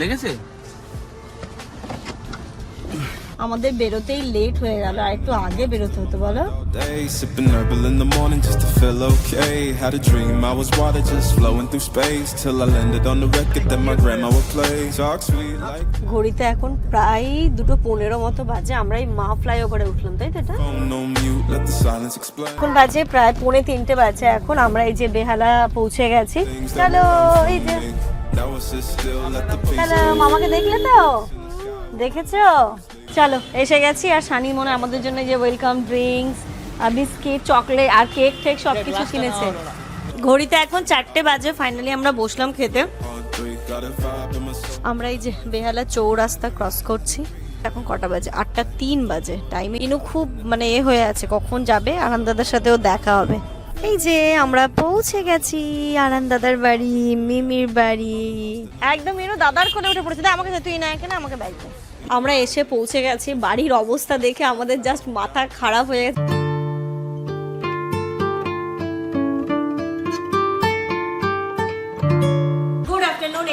লেগেছে? আমাদের বেরোতেই লেট হয়ে গেল, আর একটু আগে বেরোতে হতো বলো। Sipping herbal in the morning just to feel okay. Had a dream I was water just flowing through space till I landed on the record that my grandma would play. Talk sweet like ঘড়িতে এখন প্রায় 2:15 মতো বাজে। আমরা এই মা ফ্লাইওভারে উঠলাম, তাই তো? এটা phone on mute, let the silence explain. এখন বাজে প্রায় 2:45 বাজে। এখন আমরা এই যে বেহালা পৌঁছে গেছি। চলো এই যে Now it's just still let the peace. চলো, মামাকে দেখলে তো? দেখেছো? চলো এসে গেছি। আর শানি মনে আমাদের জন্য যে ওয়েলকাম ড্রিঙ্কস আর বিস্কিট চকলেট আর কেক টেক সবকিছু কিনেছে। ঘড়িতে এখন 4টে বাজে। ফাইনালি আমরা বসলাম খেতে। Got a vibe in my soul. আমরা এই যে বেহালা চৌরাস্তা ক্রস করছি। এখন কটা বাজে? 8:03 বাজে। টাইমে ইনু খুব মানে হয়ে আছে কখন যাবে, আনন্দ দাদার সাথেও দেখা হবে। এই যে আমরা পৌঁছে গেছি আনন্দ দাদার বাড়ি, মিমির বাড়ি। একদম ইনু দাদার কোলে উঠে পড়েছে। দে আমাকে, তুই না কেন আমাকে বাইকে। আমরা এসে পৌঁছে গেছি। বাড়ির অবস্থা দেখে আমাদের জাস্ট মাথা খারাপ হয়ে গেছে।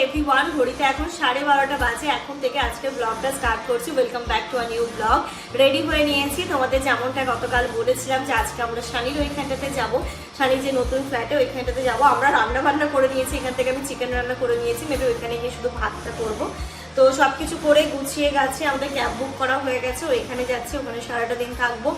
এভরিওয়ান, ঘড়িতে এখন 12:30 বাজে। এখন থেকে আজকে ব্লগটা স্টার্ট করছি। Welcome back to a new blog. Ready হয়ে নিয়েছি তোমাদের যেমনটা গতকাল বলেছিলাম যে আজকে আমরা শানির ওইখানটাতে যাব, শানির যে নতুন ফ্ল্যাটে ওইখানটাতে যাব। আমরা রান্না বান্না করে নিয়েছি, এখান থেকে আমি চিকেন রান্না করে নিয়েছি। মেবি ওইখানে গিয়ে শুধু ভাতটা করবো। তো সব কিছু করে গুছিয়ে গেছে। আমাদের ক্যাব বুক করা হয়ে গেছে, ওইখানে যাচ্ছি, ওখানে সারাটা দিন থাকবো।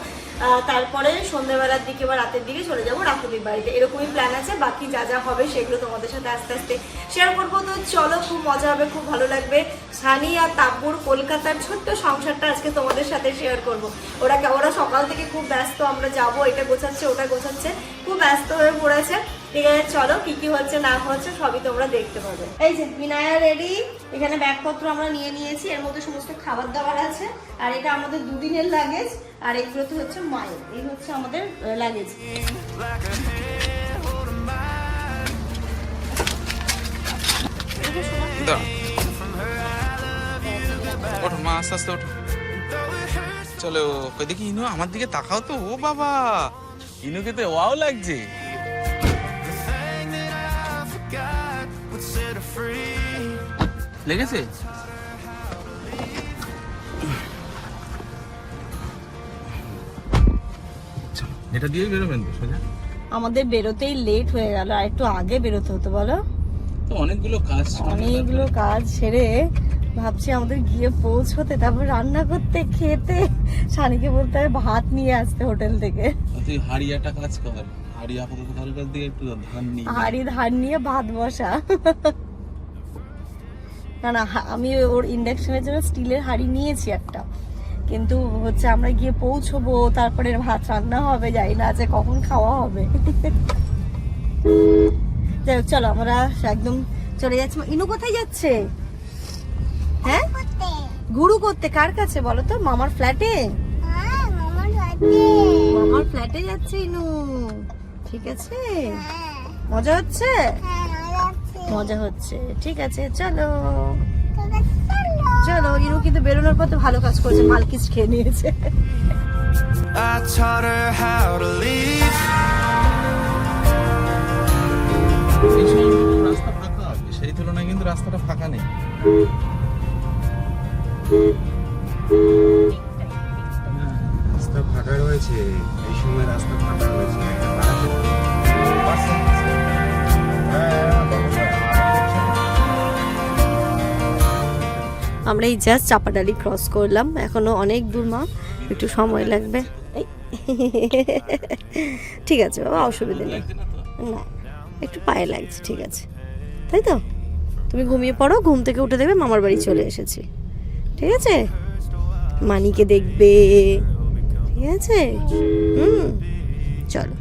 তারপরে সন্ধ্যাবেলার দিকে বা রাতের দিকে চলে যাবো রাতুদির বাড়িতে। এরকমই প্ল্যান আছে। বাকি যা যা হবে সেগুলো তোমাদের সাথে আস্তে আস্তে শেয়ার করবো। তো চলো, খুব মজা হবে, খুব ভালো লাগবে। শানি আর তাব্বুর কলকাতার ছোট্ট সংসারটা আজকে তোমাদের সাথে শেয়ার করবো। ওরা সকাল থেকে খুব ব্যস্ত। আমরা যাবো, এটা গোছাচ্ছে ওটা গোছাচ্ছে, খুব ব্যস্ত হয়ে পড়েছে। ঠিক আছে, চলো কি কি হচ্ছে না হচ্ছে সবই তোমরা দেখতে পাবে। এই যে বিনায়া রেডি। এখানে ব্যাগপত্র আমরা নিয়ে নিয়েছি, এর মধ্যে সমস্ত খাবার দাবার আছে। আর এটা আমাদের 2 দিনের লাগেজ। আর এইগুলোতে হচ্ছে মায়ের, এই হচ্ছে আমাদের লাগেজ। ওঠো মা, আস্তে আস্তে ওঠো। চলো দেখি ইনু আমার দিকে তাকাও তো। ও বাবা, ইনুকে তো ওয়াও লাগছে। লেগেছে? এটা দিয়ে বেরোবেন তো সোজা? আমাদের বেরোতেই লেট হয়ে গেল, আর একটু আগে বেরোতে হতো বলো। তো অনেকগুলো কাজ সেরে ভাবছি আমাদের গিয়ে পৌঁছতে, তারপর রান্না করতে, খেতে। শানিকে বলতে হবে ভাত নিয়ে আসতে হোটেল থেকে। তুই হাড়িয়াটা কাজ কর, হাড়ি আপাতত কাজ দিয়ে একটু ধান নিয়ে ভাত বসা। না আমি ওর ইন্ডাকশনের জন্য স্টিলের হাঁড়ি নিয়েছি একটা, কিন্তু হচ্ছে আমরা গিয়ে পৌঁছবো, তারপরে ভাত রান্না হবে, জানি না আছে কখন খাওয়া হবে। যাই হোক, চলো আমরা একদম চলে যাচ্ছি। ইনু কোথায় যাচ্ছে? হ্যাঁ, গুরু করতে। কার কাছে বলো তো? মামার ফ্ল্যাটে। মামার ফ্ল্যাটে যাচ্ছে ইনু। ঠিক আছে, মজা হচ্ছে? মজা হচ্ছে, ঠিক আছে চলো। চলো, ইনু কিন্তু বেরোনোর পর তো ভালো কাজ করেছে, মালকিস খেয়ে নিয়েছে। I taught her how to leave. রাস্তা ফাঁকা আছে, সেই তুলনায় কিন্তু রাস্তাটা ফাঁকা নেই। রাস্তা ফাঁকা রয়েছে, এই সময় রাস্তা ফাঁকা রয়েছে। আমরা এই জাস্ট চাপাডালি ক্রস করলাম, এখনো অনেক দূর মা, একটু সময় লাগবে। ঠিক আছে বাবা, অসুবিধা নেই। না, একটু পায়ে লাগছে, ঠিক আছে তাই তো? তুমি ঘুমিয়ে পড়ো, ঘুম থেকে উঠে দেখবে মামার বাড়ি চলে এসেছি। ঠিক আছে, মানিকে দেখবে। ঠিক আছে, চলো।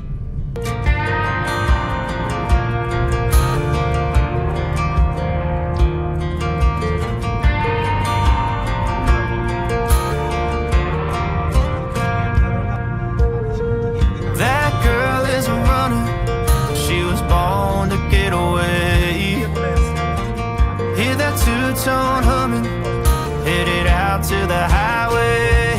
That girl is a runner. She was born to get away. Hear that two-tone humming, headed out to the highway.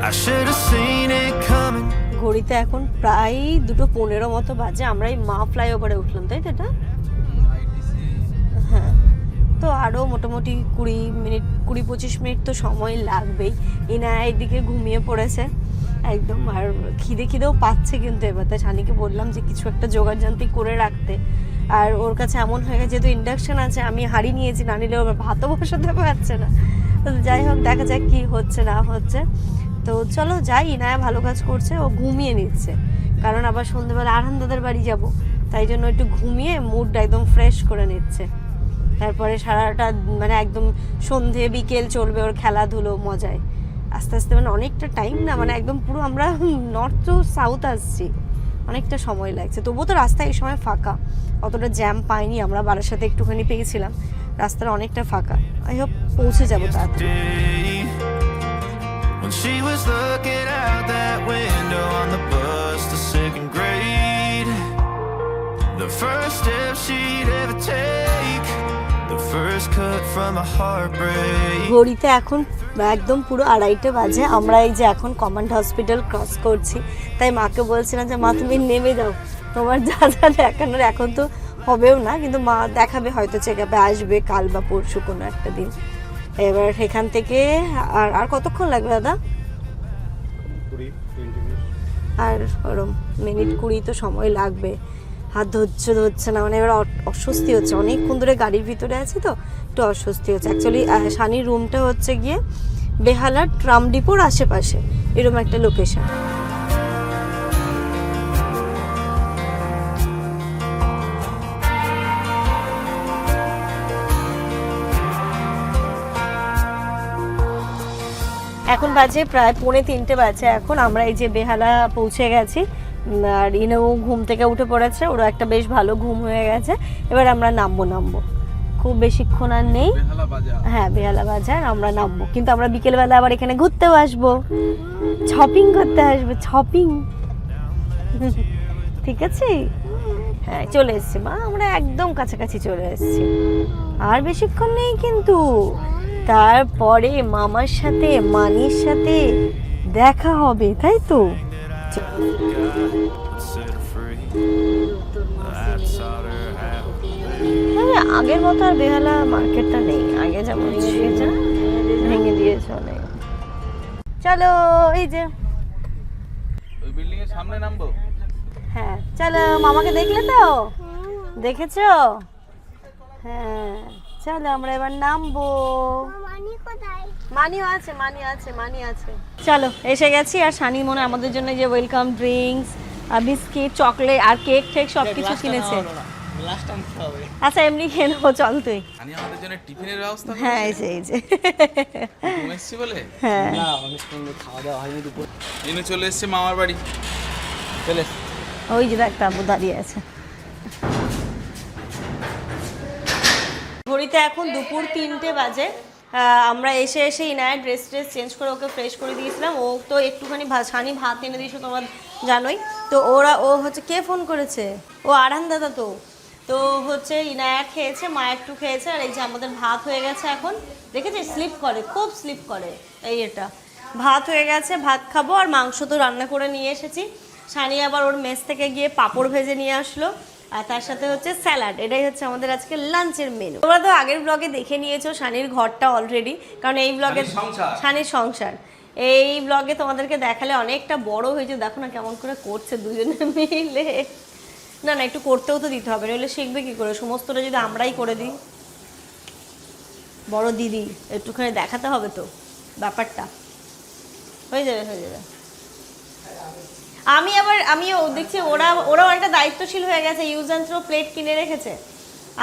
I should have seen it coming. ঘড়িতে এখন প্রায় 2:15 মতো বাজে। আমরা এই মা ফ্লাইওভারে উঠলাম, তাই তো? এটা হ্যাঁ, তো আরও মোটামুটি 20-25 মিনিট তো সময় লাগবেই। ইনায়া এদিকে ঘুমিয়ে পড়েছে একদম, আর খিদেও পাচ্ছে কিন্তু এবার। তাই শানিকে বললাম যে কিছু একটা জোগাড় জানতি করে রাখতে। আর ওর কাছে এমন হয়ে গেছে, যেহেতু ইন্ডাকশন আছে, আমি হাঁড়ি নিয়েছি, না নিলে ওর ভাতও বসাতে পারছে না। তো যাই হোক, দেখা যাক কি হচ্ছে না হচ্ছে। তো চলো যাই, ইনায়া ভালো কাজ করছে, ও ঘুমিয়ে নিচ্ছে, কারণ আবার সন্ধ্যেবেলা আরহান দাদার বাড়ি যাব, তাই জন্য একটু ঘুমিয়ে মুডটা একদম ফ্রেশ করে নিচ্ছে। তারপরে সারাটা মানে একদম সন্ধে বিকেল চলবে ওর খেলাধুলো মজায়। আস্তে আস্তে মানে অনেকটা টাইম না, মানে একদম পুরো আমরা নর্থ টু সাউথ আসছি, অনেকটা সময় লাগছে। তবুও তো রাস্তা এই সময় ফাঁকা, অতটা জ্যাম পাইনি আমরা, বারাসাতে একটুখানি পেয়েছিলাম, রাস্তাটা অনেকটা ফাঁকা। আই হোপ পৌঁছে যাবো তাড়াতাড়ি। When she was looking out that window on the bus to second grade, the first step she'd ever take, the first cut from a heartbreak. ঘড়িতে এখন একদম পুরো 2:30 বাজে। আমরা এই যে এখন কমান্ড হসপিটাল ক্রস করছি, তাই মাকে বলছিলাম যে মা তুমি নেমে যাও, তোমার যা যা দেখানোর এখন তো হবেও না, কিন্তু মা দেখাবে, হয়তো চেক আপে আসবে কাল বা পরশু কোনো একটা দিন। এবার এখান থেকে আর কতক্ষণ লাগবে দাদা? 20 মিনিট। আর ওরম মিনিট 20 তো সময় লাগবে। হাত ধরছে না, মানে এবার অস্বস্তি হচ্ছে, অনেকক্ষণ ধরে গাড়ির ভিতরে আছে তো একটু অস্বস্তি হচ্ছে। অ্যাকচুয়ালি শানির রুমটা হচ্ছে গিয়ে বেহালার ট্রাম ডিপোর আশেপাশে, এরকম একটা লোকেশন। এখন বাজে প্রায় 2:45 বাজে। এখন আমরা এই যে বেহালা পৌঁছে গেছি, আর ইনাও ঘুম থেকে উঠে পড়েছে, ওরও একটা বেশ ভালো ঘুম হয়ে গেছে। এবার আমরা নামবো, খুব বেশিক্ষণ আর নেই। হ্যাঁ, বেহালা বাজার আমরা নামবো, কিন্তু আমরা বিকেলবেলা আবার এখানে ঘুরতেও আসবো, শপিং করতে আসবো, শপিং। ঠিক আছে, হ্যাঁ চলে এসছি মা, আমরা একদম কাছাকাছি চলে এসছি, আর বেশিক্ষণ নেই কিন্তু। তারপরে মামার সাথে মানির সাথে দেখা হবে, তাই তো? Set her free. That's all her happy. আগের মতো আর বেহালা মার্কেটটা নেই, আগে যেমন ভেঙে দিয়েছে অনেক। চলো এই যে ওই বিল্ডিং এর সামনে নামবো। হ্যাঁ চলো, মামাকে দেখলে তো? দেখেছো? হ্যাঁ চলো আমরা এবার নামবো। মানি আছে। চলো এসে গেছি, আর শানি মনে আমাদের জন্য যে ওয়েলকাম ড্রিঙ্কস আর বিস্কিট চকলেট আর কেক ঠেক সবকিছু কিনেছে। আচ্ছা এমনি খেয়ে নেবো, চল তুই। আমি আমাদের জন্য টিফিনের ব্যবস্থা হ্যাঁ এই যে তুমি এসছি বলে। হ্যাঁ ইনু চলে এসছে মামার বাড়ি, চলে এসছে। ওই যে একটা আব্বু দাঁড়িয়ে আছে। ঘড়িতে এখন দুপুর 3টে বাজে। আমরা এসে ইনায়ের ড্রেস চেঞ্জ করে ওকে ফ্রেশ করে দিয়েছিলাম। ও তো একটুখানি শানি ভাত এনে দিয়েছো তোমরা জানোই তো। ও হচ্ছে কে ফোন করেছে? ও আরহান দাদা। তো হচ্ছে ইনায়া খেয়েছে, মা একটু খেয়েছে, আর এই যে আমাদের ভাত হয়ে গেছে এখন। দেখেছি স্লিপ করে, খুব স্লিপ করে। এই এটা ভাত হয়ে গেছে, ভাত খাবো। আর মাংস তো রান্না করে নিয়ে এসেছি। শানি আবার ওর মেস থেকে গিয়ে পাঁপড় ভেজে নিয়ে আসলো, আর তার সাথে হচ্ছে স্যালাড। এটাই হচ্ছে আমাদের আজকে লাঞ্চের মেনু। তোমরা তো আগের ব্লগে দেখে নিয়েছো শানির ঘরটা অলরেডি, কারণ এই ব্লগে শানির সংসার, এই ব্লগে তোমাদেরকে দেখালে অনেকটা বড় হয়েছে। দেখো না কেমন করে করছে দুজনে মিলে। না একটু করতেও তো দিতে হবে, নইলে শিখবে কি করে? সমস্তটা যদি আমরাই করে দিই, বড় দিদি একটুখানি দেখাতে হবে তো ব্যাপারটা। হয়ে যাবে। আমিও দেখছি ওরাও একটা দায়িত্বশীল হয়ে গেছে, ইউজ অ্যান্ড থ্রো প্লেট কিনে রেখেছে।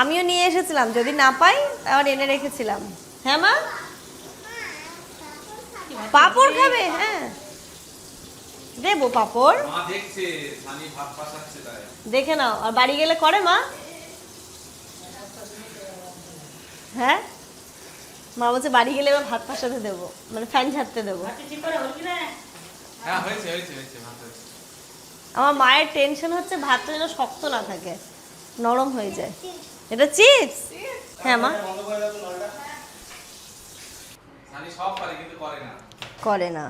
আমিও নিয়ে এসেছিলাম, যদি না পাই আবার এনে রেখেছিলাম। হ্যাঁ মা, পাঁপড় খাবে? হ্যাঁ দেবো পাঁপড়, দেখে নাও। আর বাড়ি গেলে করে মা? হ্যাঁ মা বলছে বাড়ি গেলে এবার ভাত পাশাতে দেবো, মানে ফ্যান ঝাড়তে দেবো। আমার মায়ের টেনশন হচ্ছে ভাতটা যেন শক্ত না থাকে, নরম হয়ে যায়। এটা চিপস? হ্যাঁ মা করে না।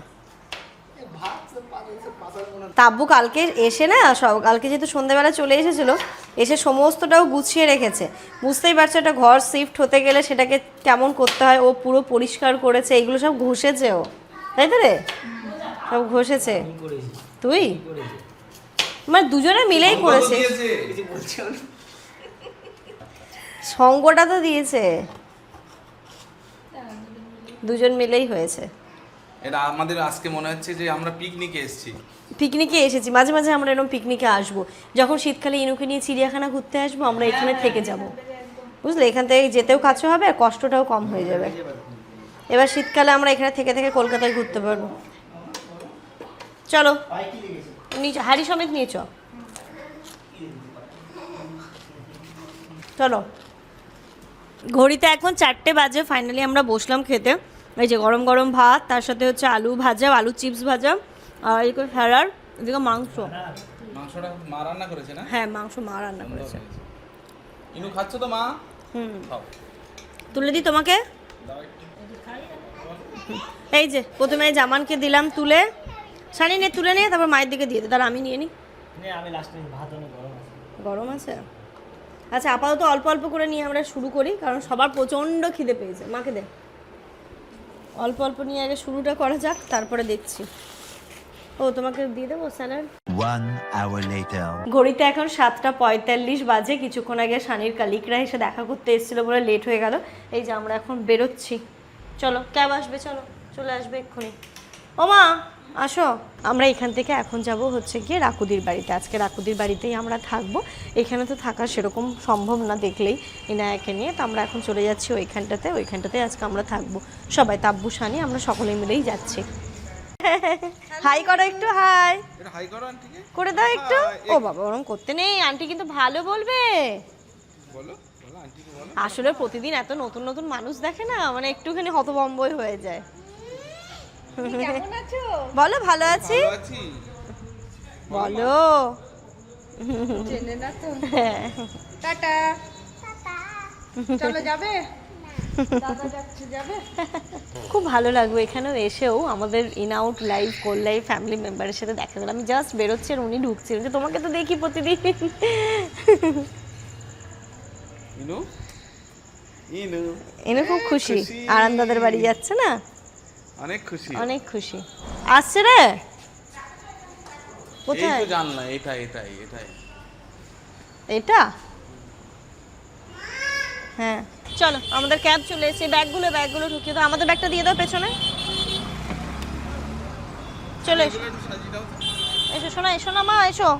তাব্বু কালকে এসে না কালকে যেহেতু সন্ধ্যেবেলা চলে এসেছিল, এসে সমস্তটাও গুছিয়ে রেখেছে। বুঝতেই পারছো একটা ঘর শিফট হতে গেলে সেটাকে কেমন করতে হয়, ও পুরো পরিষ্কার করেছে, এগুলো সব ঘষেছে ও, তাই তো রে? সব ঘষেছে। তুই মানে দুজনে মিলেই করেছে, সঙ্গটা তো দিয়েছে, দুজন মিলেই হয়েছে। এটা আমাদের আজকে মনে হচ্ছে যে আমরা পিকনিকে এসেছি। পিকনিকে এসেছি, মাঝে মাঝে আমরা এরকম পিকনিকে আসবো। যখন শীতকালে ইনুকে নিয়ে চিড়িয়াখানা ঘুরতে আসবো, আমরা এখানে থেকে যাব, বুঝলে? এখান থেকে যেতেও কাছে হবে আর কষ্টটাও কম হয়ে যাবে। এবার শীতকালে আমরা এখানে থেকে থেকে কলকাতায় ঘুরতে পারবো। চলো নিচে হাড়ি সমেত নিয়ে চলো। ঘড়িতে এখন 4টে বাজে। ফাইনালি আমরা বসলাম খেতে। এই যে গরম গরম ভাত, তার সাথে হচ্ছে আলু ভাজা, আলু চিপস ভাজা, আর এদিকে ফেরার, এদিকে মাংস। মাংসটা মা রান্না করেছে না? হ্যাঁ, মাংস মা রান্না করেছে। ইনু খাচ্ছ তো মা? খাও। তুলে দিই তোমাকে। এই যে প্রথমে জামানকে দিলাম তুলে, সানি নে তুলে নে, তারপর মায়ের দিকে দিয়ে দে। তার আমি নিয়ে নিই। আমি লাস্টে ভাত অনেক গরম আছে? আচ্ছা, আপাতত অল্প অল্প করে নিয়ে আমরা শুরু করি, কারণ সবার প্রচণ্ড খিদে পেয়েছে। মাকে দে, অল্প অল্প নিয়ে আগে শুরুটা করা যাক, তারপরে দেখছি। ও তোমাকে দিয়ে দেবো স্যালাড। 1 hour later. ঘড়িতে এখন 7:45 বাজে। কিছুক্ষণ আগে সানির কালিকরা এসে দেখা করতে এসেছিলো বলে লেট হয়ে গেল। এই যে আমরা এখন বেরোচ্ছি। চলো, ক্যাব আসবে, চলো চলে আসবে এক্ষুনি। ও মা আসো। আমরা এখান থেকে এখন যাব হচ্ছে গিয়ে রাকুদির বাড়িতে। আজকে রাকুদির বাড়িতেই আমরা থাকবো। এখানে তো থাকা সেরকম সম্ভব না দেখলেই ইনায়াকে নিয়ে, তো আমরা এখন চলে যাচ্ছি ওইখানটাতে আজকে আমরা থাকবো সবাই, তাব্বু সানি, আমরা সকলে মিলেই যাচ্ছি। হাই করো একটু, হাই এটা হাই করো আন্টিকে, করে দাও একটু। ও বাবা, ওরকম করতে নেই, আন্টি কিন্তু ভালো বলবে। বলো বলো আন্টিকে বলো। আসলে প্রতিদিন এত নতুন নতুন মানুষ দেখে না, মানে একটুখানি হতভম্বই হয়ে যায়। কেমন আছো? বলো ভালো আছি, ভালো আছি বলো। চেনে না তো। হ্যাঁ। টাটা। চলো যাবে? দাদা যাচ্ছে, যাবে? খুব ভালো লাগবে এখানেও এসেও। আমাদের in out live call live family মেম্বারের সাথে দেখা গেল। আমি জাস্ট বেরোচ্ছি আর উনি ঢুকছিলেন, যে তোমাকে তো দেখি প্রতিদিন। ইনু ইনু ইনু খুব খুশি, আরামদাদের বাড়ি যাচ্ছে না, অনেক খুশি, অনেক খুশি। আসছে রে, এই কোথায় তো জানলা, এটাই এটাই এটাই এটা? হ্যাঁ চলো, আমাদের ক্যাব চলে এসেছে। ব্যাগগুলো ঢুকিয়ে দাও, আমাদের ব্যাগটা দিয়ে দাও পেছনে। চলে এসো, একটু সাজিয়ে দাও তো। এসো শোনা, এসো না মা, এসো।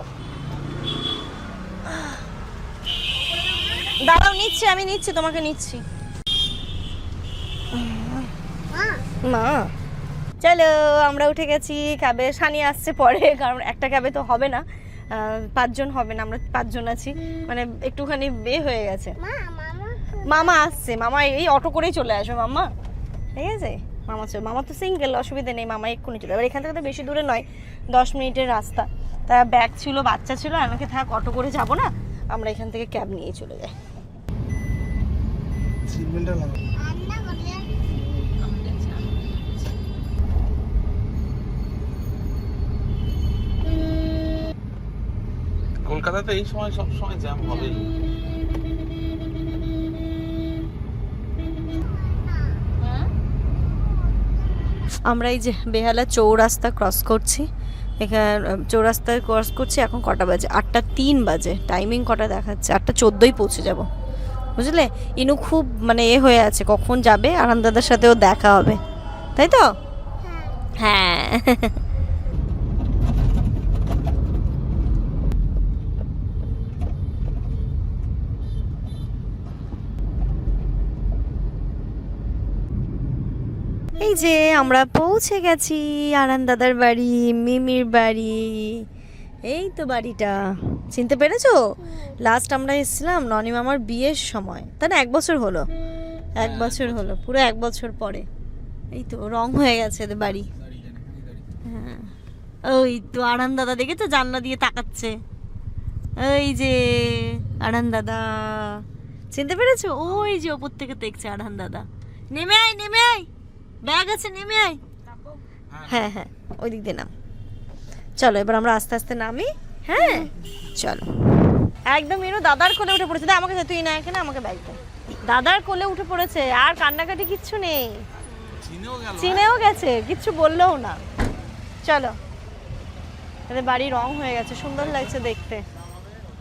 দাঁড়াও, নিচ্ছি, আমি নিচ্ছি, তোমাকে নিচ্ছি। মা চলো, আমরা উঠে গেছি ক্যাবে। সানি আসছে পরে, কারণ একটা ক্যাবে তো হবে না, 5 জন হবে না, আমরা 5 জন আছি, মানে একটুখানি হয়ে গেছে। মামা আসছে, মামা এই অটো করেই চলে আসবে মামা, ঠিক আছে? মামা তো সিঙ্গেল, অসুবিধা নেই, মামা এক্ষুনি চলে। এবার এখান থেকে তো বেশি দূরে নয়, 10 মিনিটের রাস্তা। তা ব্যাগ ছিল, বাচ্চা ছিল, আমাকে থাক, অটো করে যাব না, আমরা এখান থেকে ক্যাব নিয়ে চলে যাই। কলকাতাতে এই সময় সব সময় জ্যাম হবেই। আমরা এই যে বেহালা চৌরাস্তা ক্রস করছি, এখানে চৌরাস্তায় ক্রস করছি। এখন কটা বাজে? 8:03 বাজে। টাইমিং কটা দেখাচ্ছে? 8:14 পৌঁছে যাব, বুঝলে? ইনু খুব মানে হয়ে আছে, কখন যাবে, আনন্দাদার সাথেও দেখা হবে, তাই তো? হ্যাঁ। এই যে আমরা পৌঁছে গেছি আরান্দাদার বাড়ি, মিমির বাড়ি। এই তো বাড়িটা, চিনতে পেরেছো? লাস্ট আমরা এসেছিলাম ননি মামার বিয়ের সময়, তাই না? 1 বছর হলো, 1 বছর হলো, পুরো 1 বছর পরে। এই তো রং হয়ে গেছে এদের বাড়ি। হ্যাঁ, ওই তো আরান্দাদা, দেখেছো জানলা দিয়ে তাকাচ্ছে, ওই যে আরান্দাদা, চিনতে পেরেছো? ওই যে ওপর থেকে দেখছে আরান্দাদা। নেমে আয়, নেমে আয়, ব্যাগ আছে, নেমে আয়। হ্যাঁ হ্যাঁ ওই দিক দিয়ে নাম। চলো এবার আমরা আস্তে আস্তে নামি। হ্যাঁ চলো একদম ইনু দাদার কোলে উঠে পড়েছে। দে আমাকে দে, তুই না এখানে আমাকে ব্যাগ দে। দাদার কোলে উঠে পড়েছে আর কান্নাকাটি কিচ্ছু নেই, চিনেও গেছে, কিচ্ছু বললেও না। চলো এদের বাড়ি রং হয়ে গেছে, সুন্দর লাগছে দেখতে।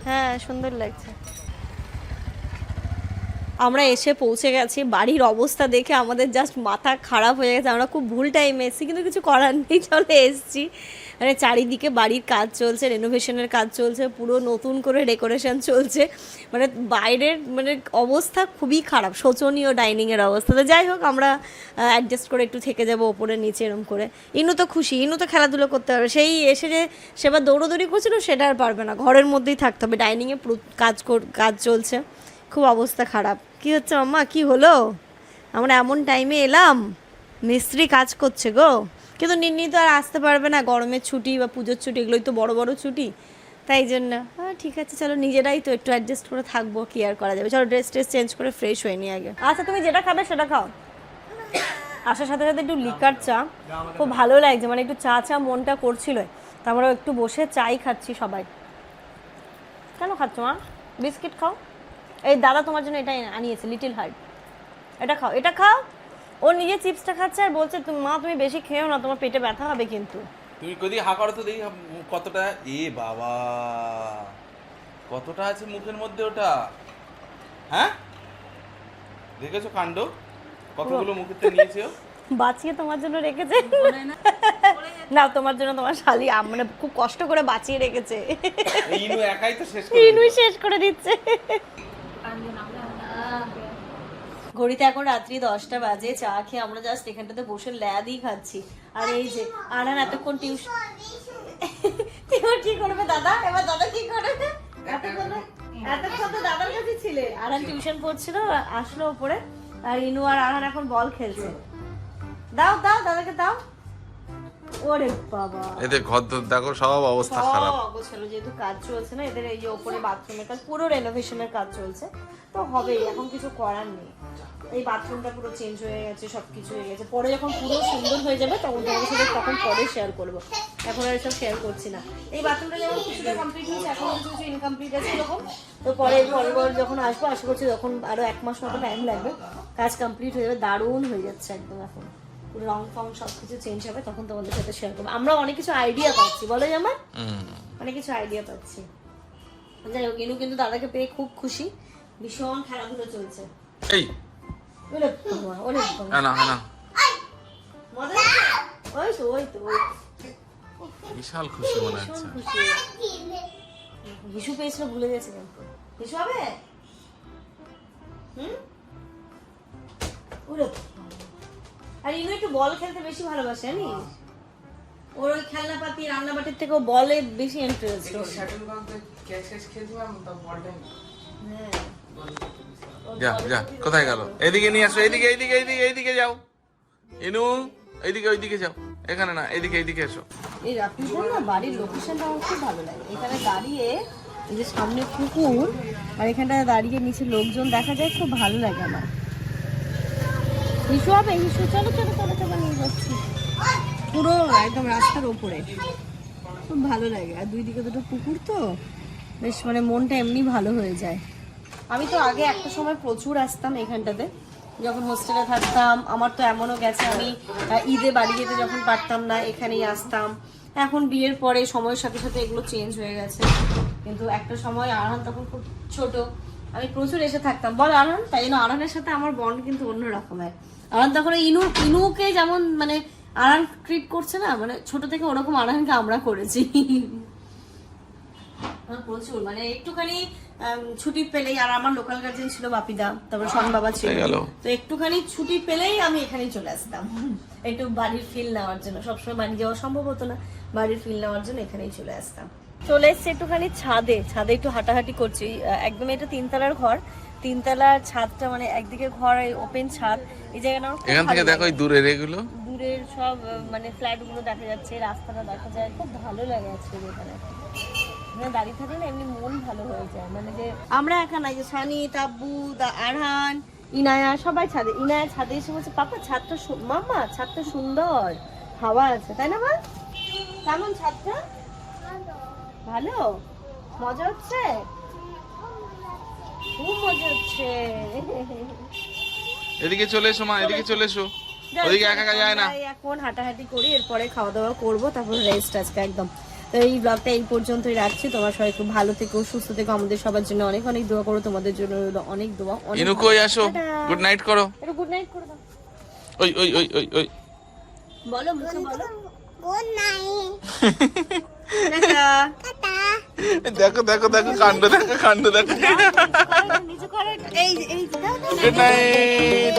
হ্যাঁ সুন্দর লাগছে। আমরা এসে পৌঁছে গেছি, বাড়ির অবস্থা দেখে আমাদের জাস্ট মাথা খারাপ হয়ে গেছে। আমরা খুব ভুল টাইমে এসেছি, কিন্তু কিছু করার নেই, চলে এসেছি। মানে চারিদিকে বাড়ির কাজ চলছে, রেনোভেশনের কাজ চলছে, পুরো নতুন করে ডেকোরেশন চলছে। মানে বাইরের মানে অবস্থা খুবই খারাপ, শোচনীয় ডাইনিংয়ের অবস্থা। তো যাই হোক আমরা অ্যাডজাস্ট করে একটু থেকে যাবো ওপরে নিচে এরম করে। ইনু তো খুশি, ইনু তো খেলাধুলো করতে পারবে। সেই এসে যে সেবার দৌড়োদৌড়ি করছিল সেটা আর পারবে না, ঘরের মধ্যেই থাকতে হবে। ডাইনিংয়ে কাজ চলছে, খুব অবস্থা খারাপ। কি হচ্ছে মাম্মা, কি হলো? আমরা এমন টাইমে এলাম, মিস্ত্রি কাজ করছে গো। কিন্তু নিন্নি তো আর আসতে পারবে না, গরমের ছুটি বা পুজোর ছুটি এগুলোই তো বড় বড় ছুটি, তাই জন্য হ্যাঁ ঠিক আছে চলো নিজেরাই তো একটু অ্যাডজাস্ট করে থাকবো, কি আর করা যাবে। চলো ড্রেস চেঞ্জ করে ফ্রেশ হয়ে নিয়ে আগে। আচ্ছা তুমি যেটা খাবে সেটা খাও। আসার সাথে সাথে একটু লিকার চা খুব ভালো লাগছে, মানে একটু চা চা মনটা করছিল, তারপরে একটু বসে চাই খাচ্ছি সবাই। কেন খাচ্ছ মা? বিস্কিট খাও। এই দাদা তোমার জন্য এটাই আনিয়েছে, লিটল হার্ট, এটা খাও, এটা খাও। ও নিজে চিপসটা খাচ্ছে আর বলছে মা তুমি বেশি খেও না, তোমার পেটে ব্যথা হবে। কিন্তু তুমি কদি হা করো তো দেখি কতটা। এ বাবা কতটা আছে মুখের মধ্যে ওটা, হ্যাঁ দেখেছো কাণ্ড, কতগুলো মুখেতে নিয়েছে ও। বাঁচিয়ে তোমার জন্য রেখেছে না, তোমার জন্য তোমার শালি মানে খুব কষ্ট করে বাঁচিয়ে রেখেছে। ইনু একাই তো শেষ করে ইনুই শেষ করে দিচ্ছে। ঘড়িতে এখন রাত্রি 10টা বাজে, চা খেয়ে আমরা জাস্ট এখানটাতে বসে ল্যাদই খাচ্ছি। আর এই যে আনান এতক্ষণ টিউশন এবার কি করবে দাদা, এবার দাদা কি করবে? এতক্ষণ তো দাদার কাছে ছিলে। আনান টিউশন পড়ছিল, আসলো উপরে, আর ইনু আর আনান এখন বল খেলছে। দাও দাও দাদাকে দাও। ওরে বাবা এদের ঘর দেখো সব অবস্থা খারাপ। অগোছালো, যেহেতু কাজ চলছে না এদের, এই যে ওপরে বাথরুমের কাজ, পুরো রেনোভেশনের কাজ চলছে, তো হবেই, এখন কিছু করার নেই। এই বাথরুমটা পুরো চেঞ্জ হয়ে গেছে, সবকিছু হয়ে গেছে। পরে যখন পুরো সুন্দর হয়ে যাবে তখন তোমাদের সাথে তখন পরে শেয়ার করবো, এখন আর এসব শেয়ার করছি না। এই বাথরুমটা যেমন কিছুটা কমপ্লিট হয়েছে, এখন কিছু কিছু ইনকমপ্লিট আছে এরকম। তো পরে পরবার যখন আসবো, আশা করছি যখন আরো 1 মাস মতো টাইম লাগবে, কাজ কমপ্লিট হয়ে যাবে, দারুণ হয়ে যাচ্ছে একদম। এখন পুরো রং ফং সবকিছু চেঞ্জ হবে, তখন তোমাদের সাথে শেয়ার করবো। আমরা অনেক কিছু আইডিয়া পাচ্ছি, বলো জামাই, অনেক কিছু আইডিয়া পাচ্ছি। যাই হোক ইনু কিন্তু দাদাকে পেয়ে খুব খুশি, ভীষণ খেলাধুলো চলছে। এই বিশাল খুশি মনে হচ্ছে। হিসু পেয়েছিল, ভুলে গেছে কিন্তু। হিসু হবে আর ইনু একটু বল খেলতে বেশি ভালোবাসে, জানিস? ওর ওই খেলনাপাতি রান্নাবাটির থেকে বলে বেশি ইন্টারেস্ট। যা যা কোথায় গেল? এদিকে নিয়ে আসো, এদিকে এইদিকে এইদিকে এইদিকে যাও ইনু, এইদিকে ওইদিকে যাও, এখানে না, এদিকে এইদিকে এসো। এই রাত্রিবেলা না বাড়ির লোকেশনটা আমার খুব ভালো লাগে। এখানে দাঁড়িয়ে এই যে সামনে পুকুর আর এখানটায় দাঁড়িয়ে নিচে লোকজন দেখা যায়, খুব ভালো লাগে আমার। হিসু হবে, হিসু চলো চলো চলো চলো নিয়ে যাচ্ছি, পুরো একদম রাস্তার ওপরে, খুব ভালো লাগে। আর দুই দিকে দুটো পুকুর, তো বেশ মানে মনটা এমনি ভালো হয়ে যায়। আমি তো আগে একটা সময় প্রচুর আসতাম এখানটাতে, যখন হোস্টেলে থাকতাম। আমার তো এমনও গেছে আমি ঈদে বাড়ি যেতে যখন পারতাম না এখানেই আসতাম। এখন বিয়ের পরে সময়ের সাথে সাথে এগুলো চেঞ্জ হয়ে গেছে, কিন্তু একটা সময় আরহান তখন খুব ছোট, আমি প্রচুর এসে থাকতাম। বল আরহান, তাই জন্য আরহানের সাথে আমার বন্ড কিন্তু অন্য রকমের। আরহান তখন ইনুকে যেমন মানে আরহান ট্রিট করছে না, মানে ছোট থেকে ওরকম আরহানকে আমরা করেছি প্রচুর। মানে একটুখানি ছুটি পেলেই, আর আমার লোকাল গার্জেন ছিল বাপিদা, তারপর শন বাবা ছিল, তো একটুখানি ছুটি পেলেই আমি এখানেই চলে আসতাম একটু বাড়ির ফিল নেওয়ার জন্য। সবসময় বাড়ি যাওয়া সম্ভব হতো না, বাড়ির ফিল নেওয়ার জন্য এখানেই চলে আসতাম। চলে এসছি একটুখানি ছাদে, ছাদে একটু হাঁটাহাঁটি করছি। একদম এটা 3 তলার ঘর, 3 তলার ছাদটা, মানে একদিকে ঘর ওপেন ছাদ। এই জায়গাটা এখান থেকে দেখো দূরের এগুলো, দূরের সব মানে ফ্ল্যাট গুলো দেখা যাচ্ছে, রাস্তাটা দেখা যায়, খুব ভালো লাগে আজকে এখানে। দাঁড়িয়ে থাকলে না এমনি মন ভালো হয়ে যায়। মানে যে আমরা একা নাই, যে সানি, তাব্বু, আরহান, ইনায়া সবাই ছাদে। ইনায়া ছাদে এসে বলছে পাপা ছাদটা, মাম্মা ছাদটা সুন্দর, হাওয়া আছে, তাই না বল? কেমন ছাদটা? ভালো, মজা হচ্ছে, খুব মজা হচ্ছে। এদিকে চলে এসো মা, এদিকে চলে এসো, ওদিকে একা একা যায় না। আমরা এখন হাঁটাহাঁটি করি, এরপরে খাওয়া দাওয়া করবো, তারপর রেস্ট আজকে একদম। তো এই ব্লগটা এই পর্যন্তই রাখছি। তোমার সবাই খুব ভালো থেকো, সুস্থ থেকো, আমাদের সবার জন্য অনেক অনেক দোয়া করো, তোমাদের জন্য রইলো অনেক দোয়া। ইনু কই আসো, গুড নাইট করো। একটু গুড নাইট করে দাও। ওই ওই ওই ওই ওই বলো, মুখে বলো। দেখো দেখো দেখো, কাণ্ড দেখো, কাণ্ড দেখো। নিচে করো, এই এই গুড নাইট।